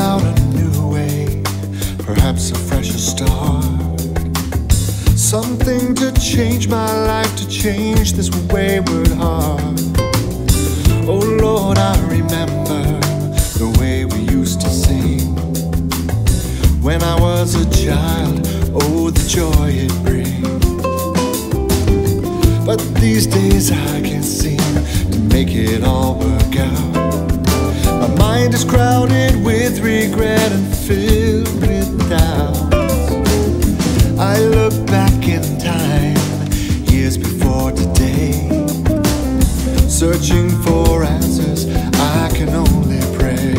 out a new way, perhaps a fresher start. Something to change my life, to change this wayward heart. Oh Lord, I remember the way we used to sing when I was a child. Oh, the joy it brings. But these days I can't seem to make it all work out. My mind is crowded with regret and filled with doubt. I look back in time, years before today, searching for answers. I can only pray.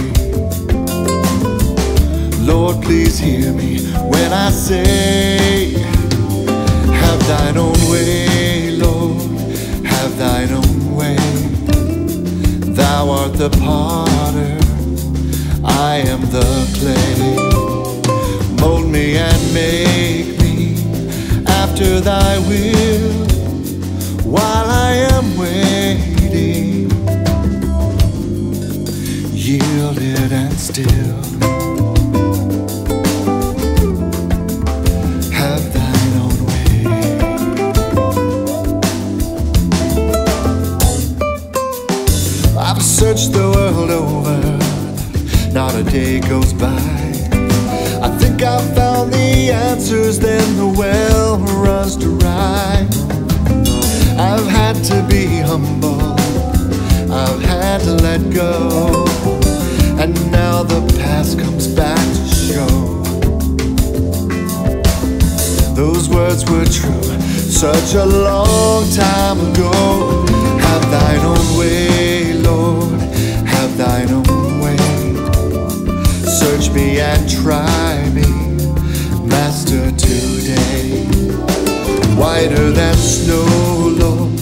Lord, please hear me when I say, have thine own way, Lord, have thine own way. Thou art the potter, I am the clay. Mold me and make me after thy will, while I am waiting, yielded and still. Have thine own way. I've searched the world over, not a day goes by. I think I've found the answers, then the well runs dry. I've had to be humble, I've had to let go, and now the past comes back to show those words were true such a long time ago. Have thine own way, Lord, have thine own way. Search me and try me, Master, today. Whiter than snow, Lord,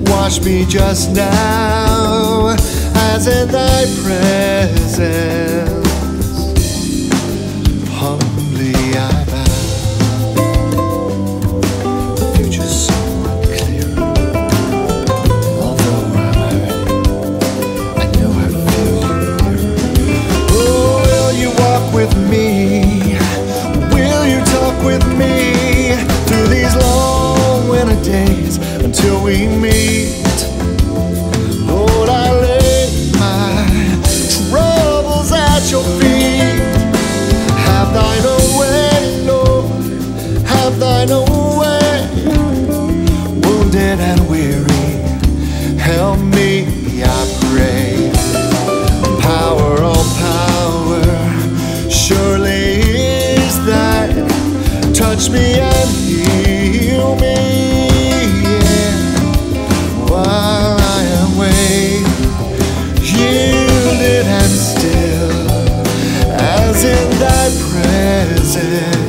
wash me just now, as in thy presence humbly I bow. The future's so unclear, although I'm hurt, I know I feel you near. Oh, will you walk with me? Will you talk with me through these long winter days until we meet? Lord, I lay my troubles at your feet. Have thine own way, Lord, have thine own way. Wounded and weary, help me, I pray. Power, all power, surely is thine. Touch me and heal me, yeah, while I am waiting, yielded and still, as in thy presence